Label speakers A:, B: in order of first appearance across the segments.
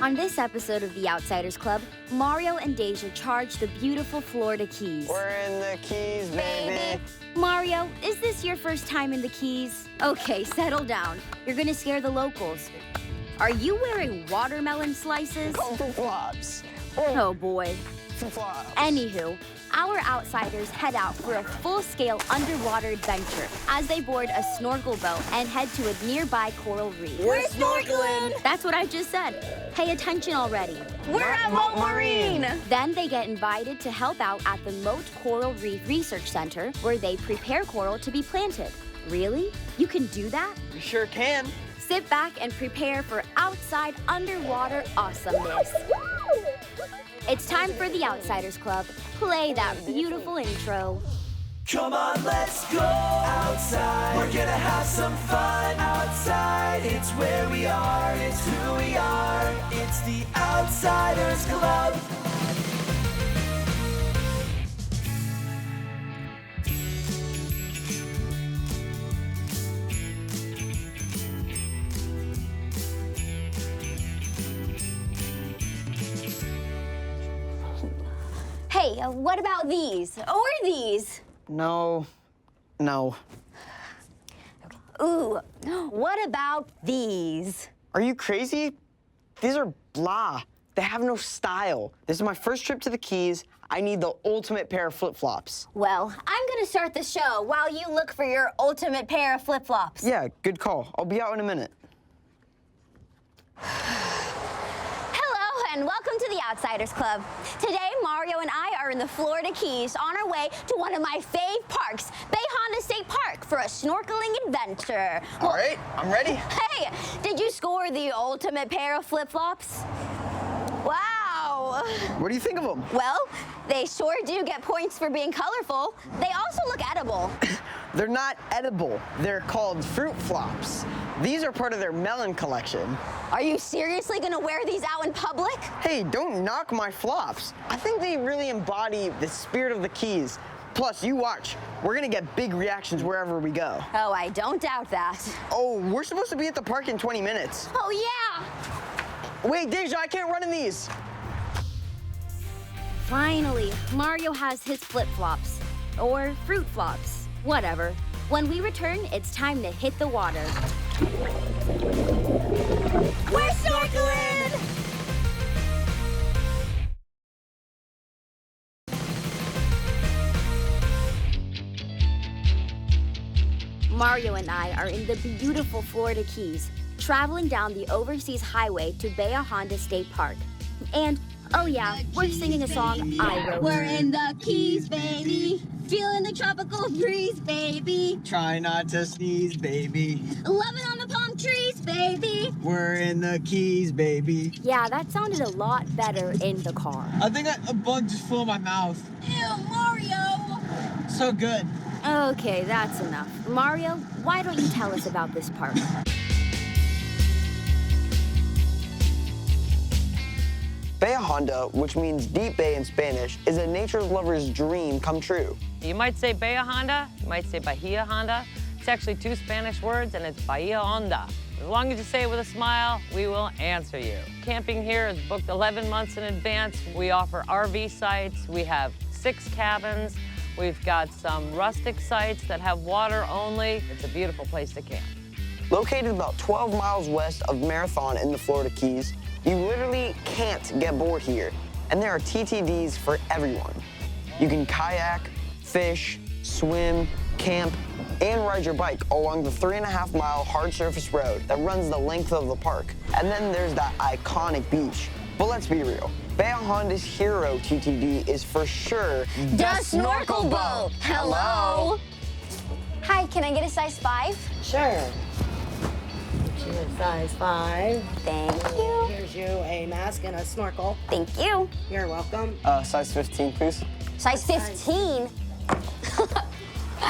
A: On this episode of The Outsiders Club, Mario and Daja charge the beautiful Florida Keys.
B: We're in the Keys, baby.
A: Mario, is this your first time in the Keys? Okay, settle down. You're gonna scare the locals. Are you wearing watermelon slices?
B: Go for flops.
A: Oh boy.
B: For flops.
A: Anywho, our outsiders head out for a full-scale underwater adventure as they board a snorkel boat and head to a nearby coral reef.
B: We're snorkeling.
A: That's what I just said. Pay attention already.
B: We're at Mote Marine.
A: Then they get invited to help out at the Mote Coral Reef Research Center, where they prepare coral to be planted. Really? You can do that?
B: We sure can.
A: Sit back and prepare for outside underwater awesomeness. It's time for the Outsiders Club. Play that beautiful intro.
C: Come on, let's go outside. We're gonna have some fun outside. It's where we are, it's who we are. It's the Outsiders Club.
A: Hey, what about these? Or these?
B: No.
A: Ooh, what about these?
B: Are you crazy? These are blah. They have no style. This is my first trip to the Keys. I need the ultimate pair of flip-flops.
A: Well, I'm gonna start the show while you look for your ultimate pair of flip-flops.
B: Yeah, good call. I'll be out in a minute.
A: And welcome to the Outsiders Club. Today, Mario and I are in the Florida Keys on our way to one of my fave parks, Bahia Honda State Park, for a snorkeling adventure.
B: All right, I'm ready.
A: Hey, did you score the ultimate pair of flip-flops? Wow.
B: What do you think of them?
A: Well, they sure do get points for being colorful. They also look edible.
B: They're not edible. They're called fruit flops. These are part of their melon collection.
A: Are you seriously gonna wear these out in public?
B: Hey, don't knock my flops. I think they really embody the spirit of the Keys. Plus, you watch. We're gonna get big reactions wherever we go.
A: Oh, I don't doubt that.
B: Oh, we're supposed to be at the park in 20 minutes.
A: Oh, yeah.
B: Wait, Daja, I can't run in these. Finally,
A: Mario has his flip-flops. Or fruit flops. Whatever. When we return, it's time to hit the water. We're snorkeling! Mario and I are in the beautiful Florida Keys, traveling down the overseas highway to Bahia Honda State Park. And, oh yeah, we're singing a song I wrote.
D: We're in the Keys, baby. Feeling the tropical breeze, baby.
B: try not to sneeze, baby.
D: Loving on the palm trees, baby.
B: We're in the Keys, baby.
A: Yeah, that sounded a lot better in the car.
E: I think a bug just flew in my mouth.
D: Ew, Mario.
E: So good.
A: Okay, that's enough. Mario, why don't you tell us about this park?
B: Bahia Honda, which means deep bay in Spanish, is a nature lover's dream come true.
F: You might say Bahia Honda, you might say Bahia Honda. It's actually two Spanish words, and it's Bahia Honda. As long as you say it with a smile, we will answer you. Camping here is booked 11 months in advance. We offer RV sites. We have 6 cabins. We've got some rustic sites that have water only. It's a beautiful place to camp.
B: Located about 12 miles west of Marathon in the Florida Keys, you literally can't get bored here, and there are TTDs for everyone. You can kayak, fish, swim, camp, and ride your bike along the 3.5-mile hard surface road that runs the length of the park. And then there's that iconic beach. But let's be real, Bahia Honda's hero TTD is for sure
A: The Snorkel Boat. Hello. Hi, can I get a size 5?
G: Sure. Size 5.
A: Thank you.
G: Here's you a mask and a snorkel.
A: Thank you.
G: You're welcome.
B: size 15, please.
A: Size 15.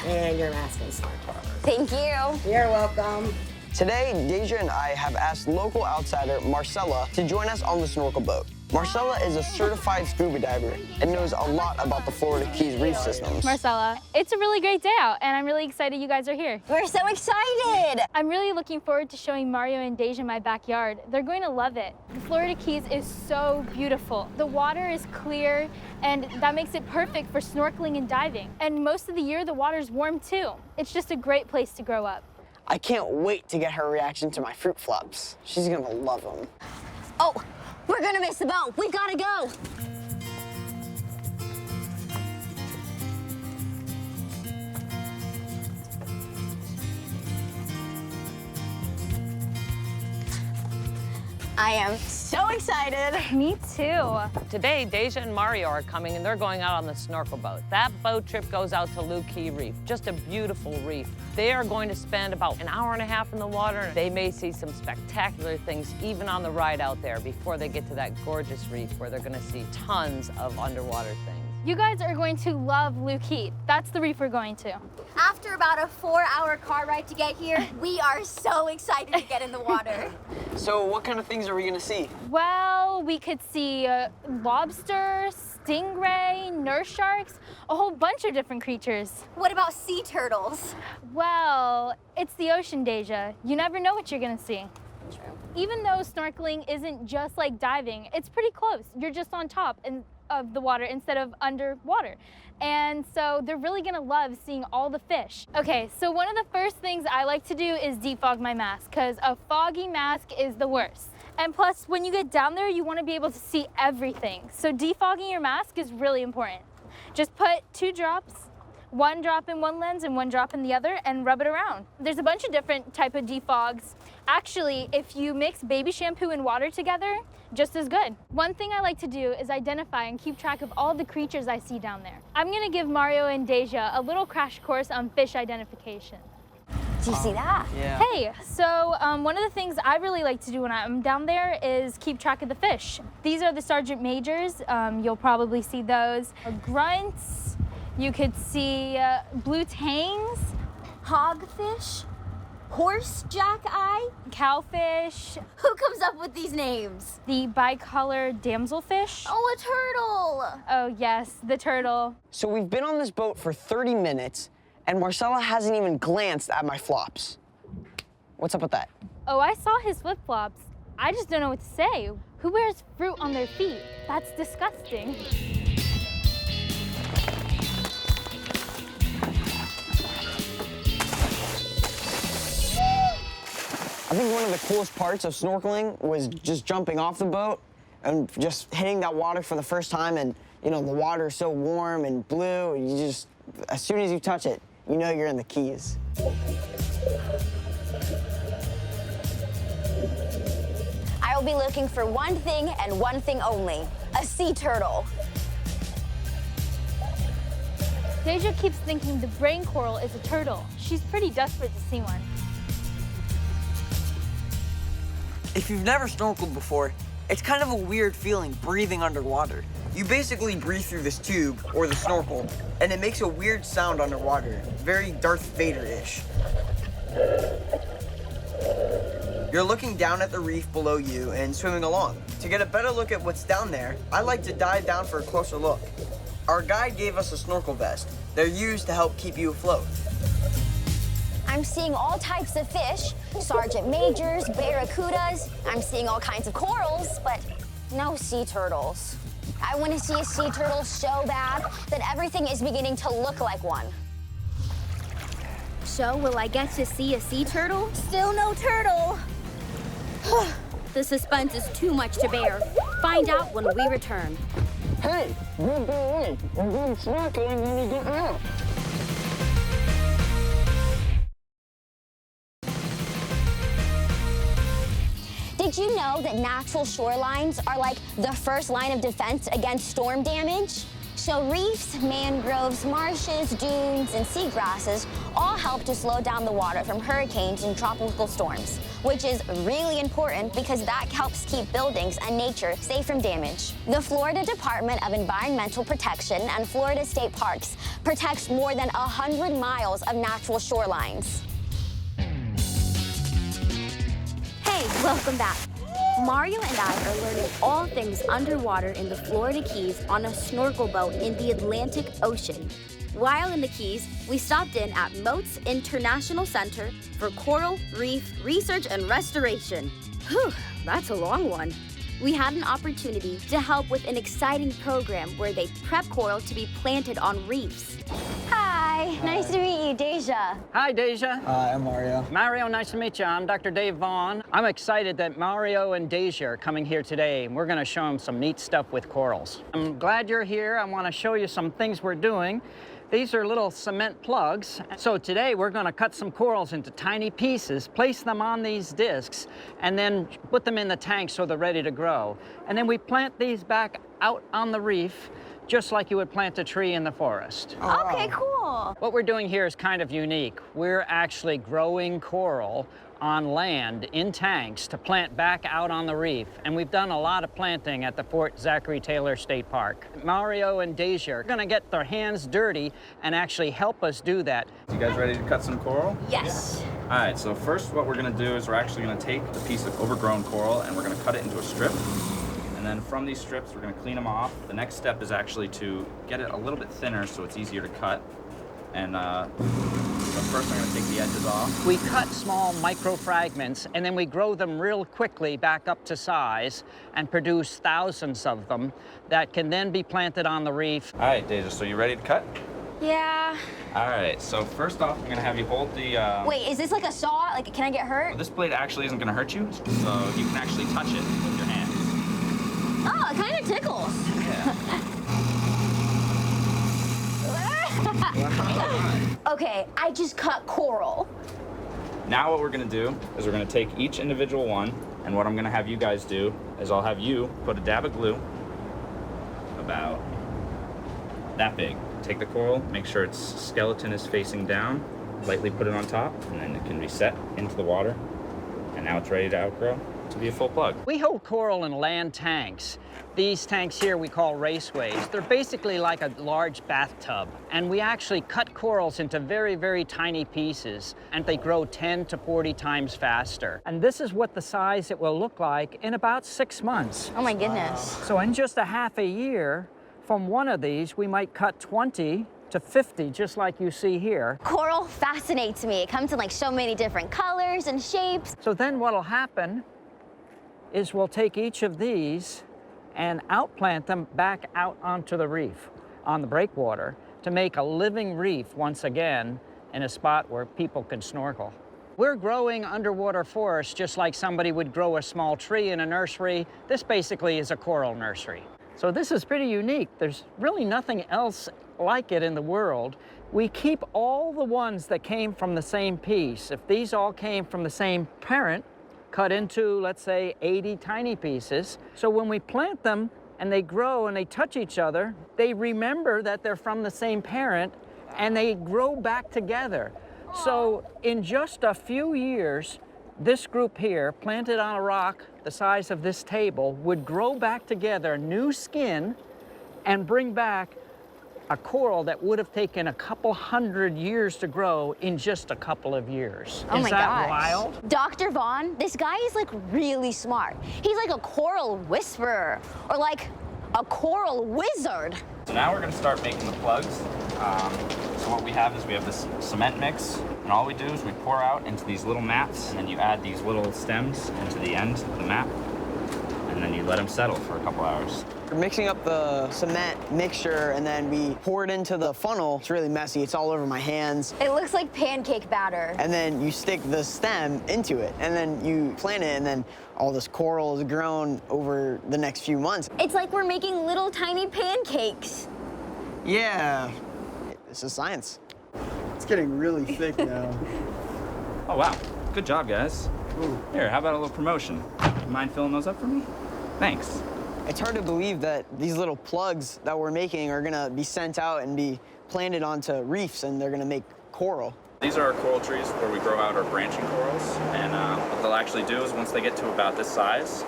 G: And your mask and snorkel.
A: Thank you.
G: You're welcome.
B: Today, Daja and I have asked local outsider Marcella to join us on the snorkel boat. Marcella is a certified scuba diver and knows a lot about the Florida Keys reef systems.
H: Marcella, it's a really great day out, and I'm really excited you guys are here.
D: We're so excited.
H: I'm really looking forward to showing Mario and Daja my backyard. They're going to love it. The Florida Keys is so beautiful. The water is clear, and that makes it perfect for snorkeling and diving. And most of the year, the water's warm too. It's just a great place to grow up.
B: I can't wait to get her reaction to my fruit flops. She's gonna love them.
D: Oh, we're gonna miss the boat. We've gotta go. I am so excited.
H: Me too.
F: Today, Daja and Mario are coming, and they're going out on the snorkel boat. That boat trip goes out to Lou Key Reef, just a beautiful reef. They are going to spend about an hour and a half in the water. They may see some spectacular things even on the ride out there before they get to that gorgeous reef where they're going to see tons of underwater things.
H: You guys are going to love Lou Key. That's the reef we're going to.
D: After about a 4-hour car ride to get here, we are so excited to get in the water.
B: So what kind of things are we gonna see?
H: Well, we could see lobster, stingray, nurse sharks, a whole bunch of different creatures.
D: What about sea turtles?
H: Well, it's the ocean, Daja. You never know what you're gonna see.
D: True.
H: Even though snorkeling isn't just like diving, it's pretty close. You're just on top of the water instead of underwater. And so they're really gonna love seeing all the fish. Okay, so one of the first things I like to do is defog my mask, because a foggy mask is the worst. And plus, when you get down there, you wanna be able to see everything. So defogging your mask is really important. Just put 2 drops, 1 drop in one lens and 1 drop in the other, and rub it around. There's a bunch of different type of defogs. Actually, if you mix baby shampoo and water together, just as good. One thing I like to do is identify and keep track of all the creatures I see down there. I'm gonna give Mario and Daja a little crash course on fish identification.
D: Do you see that?
B: Yeah.
H: Hey, so one of the things I really like to do when I'm down there is keep track of the fish. These are the Sergeant Majors. You'll probably see those. Grunts, you could see blue tangs,
D: Hogfish? Horse jack-eye?
H: cowfish,
D: Who comes up with these names?
H: the bicolor damselfish.
D: Oh, a turtle!
H: Oh yes, the turtle.
B: So we've been on this boat for 30 minutes, and Marcella hasn't even glanced at my flops. What's up with that?
H: Oh, I saw his flip-flops. I just don't know what to say. Who wears fruit on their feet? That's disgusting.
B: I think one of the coolest parts of snorkeling was just jumping off the boat and just hitting that water for the first time, and you know, the water is so warm and blue, and you just, as soon as you touch it, you know you're in the Keys.
D: I will be looking for one thing and one thing only, a sea turtle.
H: Daja keeps thinking the brain coral is a turtle. She's pretty desperate to see one.
I: If you've never snorkeled before, it's kind of a weird feeling breathing underwater. You basically breathe through this tube, or the snorkel, and it makes a weird sound underwater, very Darth Vader-ish. You're looking down at the reef below you and swimming along. To get a better look at what's down there, I like to dive down for a closer look. Our guide gave us a snorkel vest. They're used to help keep you afloat.
D: I'm seeing all types of fish, Sergeant Majors, barracudas. I'm seeing all kinds of corals, but no sea turtles. I want to see a sea turtle so bad that everything is beginning to look like one.
A: So, will I get to see a sea turtle?
D: Still no turtle.
A: The suspense is too much to bear. Find out when we return.
B: Hey, good boy, we're going snorkeling when we get out.
D: Did you know that natural shorelines are like the first line of defense against storm damage? So reefs, mangroves, marshes, dunes, and seagrasses all help to slow down the water from hurricanes and tropical storms, which is really important because that helps keep buildings and nature safe from damage. The Florida Department of Environmental Protection and Florida State Parks protects more than 100 miles of natural shorelines.
A: Welcome back. Mario and I are learning all things underwater in the Florida Keys on a snorkel boat in the Atlantic Ocean. While in the Keys, we stopped in at Mote's International Center for Coral Reef Research and Restoration. Whew, that's a long one. We had an opportunity to help with an exciting program where they prep coral to be planted on reefs.
D: Hi, nice to meet you, Daja.
J: Hi, Daja.
E: Hi, I'm Mario.
J: Mario, nice to meet you. I'm Dr. Dave Vaughn. I'm excited that Mario and Daja are coming here today, and we're going to show them some neat stuff with corals. I'm glad you're here. I want to show you some things we're doing. These are little cement plugs. So today we're going to cut some corals into tiny pieces, place them on these discs, and then put them in the tank so they're ready to grow. And then we plant these back out on the reef, just like you would plant a tree in the forest.
D: Oh, okay, cool.
J: What we're doing here is kind of unique. We're actually growing coral on land in tanks to plant back out on the reef. And we've done a lot of planting at the Fort Zachary Taylor State Park. Mario and Daja are gonna get their hands dirty and actually help us do that.
K: You guys ready to cut some coral?
D: Yes.
K: All right, so first what we're gonna do is we're actually gonna take a piece of overgrown coral and we're gonna cut it into a strip. And then from these strips, we're gonna clean them off. The next step is actually to get it a little bit thinner so it's easier to cut. And so first I'm gonna take the edges off.
J: We cut small micro fragments and then we grow them real quickly back up to size and produce thousands of them that can then be planted on the reef.
K: All right, Daja, so you ready to cut?
D: Yeah.
K: All right, so first off, I'm gonna have you hold the...
D: Wait, is this like a saw? Like, can I get hurt?
K: Well, this blade actually isn't gonna hurt you, so you can actually touch it with your hands.
D: Oh, it kind of tickles. Okay, I just cut coral.
K: Now what we're gonna do is we're gonna take each individual one, and what I'm gonna have you guys do is I'll have you put a dab of glue about that big. Take the coral, make sure its skeleton is facing down, lightly put it on top, and then it can be set into the water, and now it's ready to outgrow to be a full plug.
J: We hold coral in land tanks. These tanks here we call raceways. They're basically like a large bathtub. And we actually cut corals into very, very tiny pieces, and they grow 10 to 40 times faster. And this is what the size it will look like in about 6 months.
D: Oh my goodness.
J: So in just a half a year, from one of these, we might cut 20 to 50, just like you see here.
D: Coral fascinates me. It comes in like so many different colors and shapes.
J: So then what'll happen is we'll take each of these and outplant them back out onto the reef on the breakwater to make a living reef once again in a spot where people can snorkel. We're growing underwater forests just like somebody would grow a small tree in a nursery. This basically is a coral nursery. So this is pretty unique. There's really nothing else like it in the world. We keep all the ones that came from the same piece. If these all came from the same parent, cut into, let's say, 80 tiny pieces. So when we plant them and they grow and they touch each other, they remember that they're from the same parent and they grow back together. So in just a few years, this group here, planted on a rock the size of this table, would grow back together new skin and bring back a coral that would have taken a couple hundred years to grow in just a couple of years.
D: Oh my gosh.
J: Is that wild?
D: Dr. Vaughn, this guy is like really smart. He's like a coral whisperer or like a coral wizard.
K: So now we're gonna start making the plugs. So what we have is we have this cement mix, and all we do is we pour out into these little mats, and then you add these little stems into the end of the mat, and then you let them settle for a couple hours.
B: We're mixing up the cement mixture, and then we pour it into the funnel. It's really messy. It's all over my hands.
D: It looks like pancake batter.
B: And then you stick the stem into it, and then you plant it, and then all this coral is grown over the next few months.
D: It's like we're making little tiny pancakes.
B: Yeah, this is science.
E: It's getting really thick now.
K: Oh, wow. Good job, guys.
E: Ooh.
K: Here, how about a little promotion? You mind filling those up for me? Thanks.
B: It's hard to believe that these little plugs that we're making are gonna be sent out and be planted onto reefs, and they're gonna make coral.
K: These are our coral trees where we grow out our branching corals, and what they'll actually do is once they get to about this size,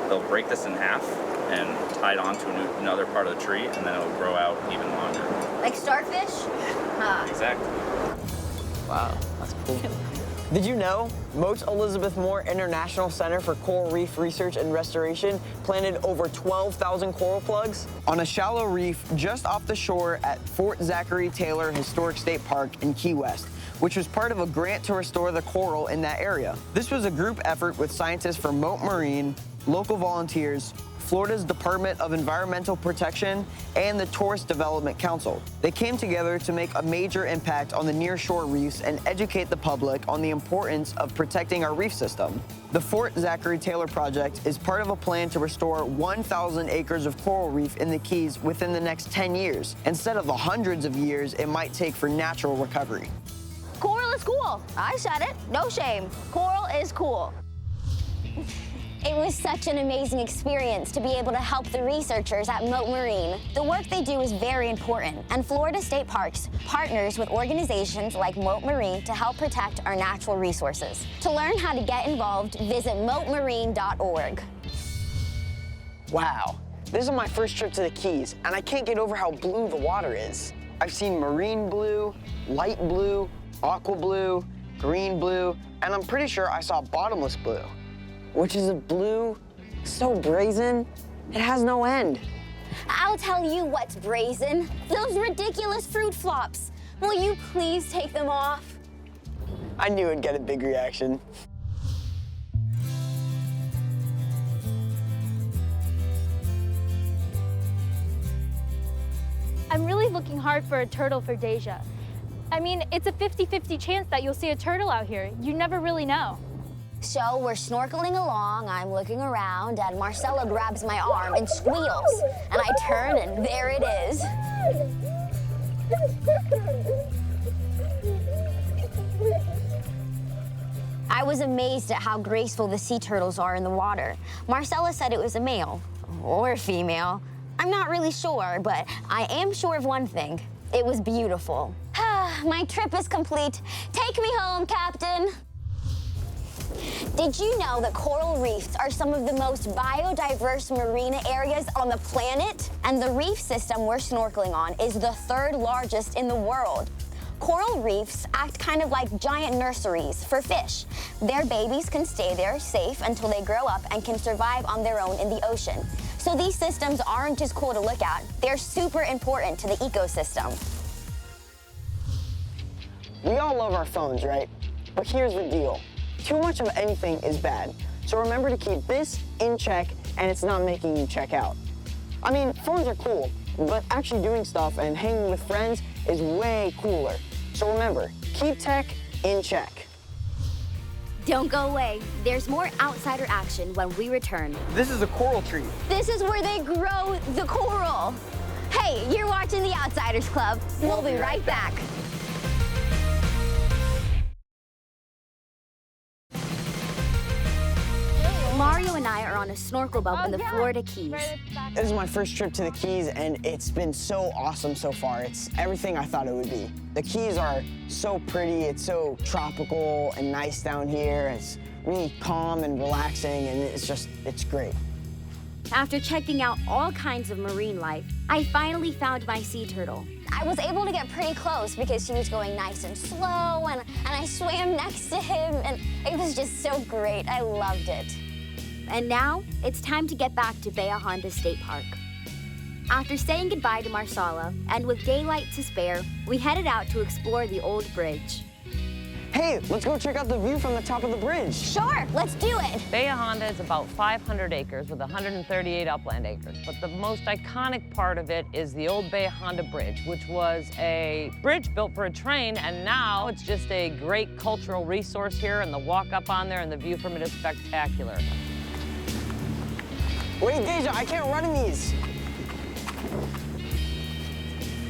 K: they'll break this in half and tie it onto another part of the tree, and then it'll grow out even longer.
D: Like starfish? Huh.
K: Exactly.
B: Wow, that's cool. Did you know Mote's Elizabeth Moore International Center for Coral Reef Research and Restoration planted over 12,000 coral plugs on a shallow reef just off the shore at Fort Zachary Taylor Historic State Park in Key West, which was part of a grant to restore the coral in that area. This was a group effort with scientists from Mote Marine, local volunteers, Florida's Department of Environmental Protection, and the Tourist Development Council. They came together to make a major impact on the nearshore reefs and educate the public on the importance of protecting our reef system. The Fort Zachary Taylor project is part of a plan to restore 1,000 acres of coral reef in the Keys within the next 10 years, instead of the hundreds of years it might take for natural recovery.
D: Coral is cool. I said it. No shame. Coral is cool. It was such an amazing experience to be able to help the researchers at Mote Marine. The work they do is very important, and Florida State Parks partners with organizations like Mote Marine to help protect our natural resources. To learn how to get involved, visit motemarine.org.
B: Wow, this is my first trip to the Keys, and I can't get over how blue the water is. I've seen marine blue, light blue, aqua blue, green blue, and I'm pretty sure I saw bottomless blue, which is a blue so brazen, it has no end.
D: I'll tell you what's brazen. Those ridiculous fruit flops. Will you please take them off?
B: I knew it'd get a big reaction.
H: I'm really looking hard for a turtle for Daja. I mean, it's a 50-50 chance that you'll see a turtle out here. You never really know.
D: So we're snorkeling along, I'm looking around, and Marcella grabs my arm and squeals. And I turn, and there it is. I was amazed at how graceful the sea turtles are in the water. Marcella said it was a male, or female. I'm not really sure, but I am sure of one thing. It was beautiful. My trip is complete. Take me home, Captain. Did you know that coral reefs are some of the most biodiverse marine areas on the planet? And the reef system we're snorkeling on is the third largest in the world. Coral reefs act kind of like giant nurseries for fish. Their babies can stay there safe until they grow up and can survive on their own in the ocean. So these systems aren't just cool to look at, they're super important to the ecosystem.
B: We all love our phones, right? But here's the deal. Too much of anything is bad. So remember to keep this in check and it's not making you check out. I mean, phones are cool, but actually doing stuff and hanging with friends is way cooler. So remember, keep tech in check.
A: Don't go away. There's more outsider action when we return.
B: This is a coral tree.
D: This is where they grow the coral. Hey, you're watching the Outsiders Club. We'll be right back.
A: Mario and I are on a snorkel boat in the Florida Keys.
B: This is my first trip to the Keys, and it's been so awesome so far. It's everything I thought it would be. The Keys are so pretty. It's so tropical and nice down here. It's really calm and relaxing, and it's great.
A: After checking out all kinds of marine life, I finally found my sea turtle.
D: I was able to get pretty close because she was going nice and slow, and I swam next to him, and it was just so great. I loved it.
A: And now, it's time to get back to Bahia Honda State Park. After saying goodbye to Marcella, and with daylight to spare, we headed out to explore the old bridge.
B: Hey, let's go check out the view from the top of the bridge.
D: Sure, let's do it.
F: Bahia Honda is about 500 acres with 138 upland acres, but the most iconic part of it is the old Bahia Honda Bridge, which was a bridge built for a train, and now it's just a great cultural resource here, and the walk up on there and the view from it is spectacular.
B: Wait, Daja, I can't run in these.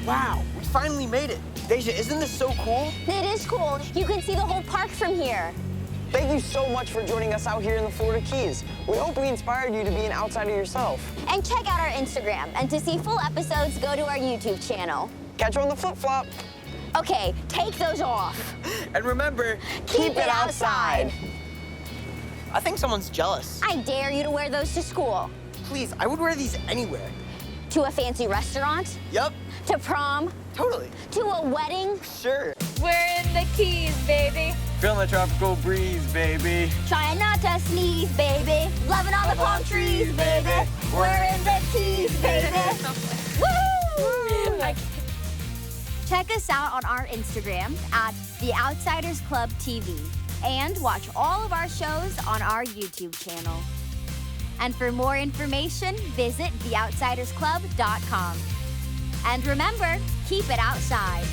B: Wow, we finally made it. Daja, isn't this so cool?
D: It is cool. You can see the whole park from here.
B: Thank you so much for joining us out here in the Florida Keys. We hope we inspired you to be an outsider yourself.
D: And check out our Instagram. And to see full episodes, go to our YouTube channel.
B: Catch you on the flip-flop.
D: Okay, take those off.
B: And remember,
D: keep it outside.
I: I think someone's jealous.
D: I dare you to wear those to school.
I: Please, I would wear these anywhere.
D: To a fancy restaurant?
I: Yup.
D: To prom?
I: Totally.
D: To a wedding?
I: Sure.
H: We're in the Keys, baby.
E: Feeling the tropical breeze, baby.
D: Trying not to sneeze, baby. Loving all the palm trees, baby. We're in the Keys, baby. Woohoo!
A: Check us out on our Instagram at The Outsiders Club TV and watch all of our shows on our YouTube channel. And for more information, visit theoutsidersclub.com. And remember, keep it outside.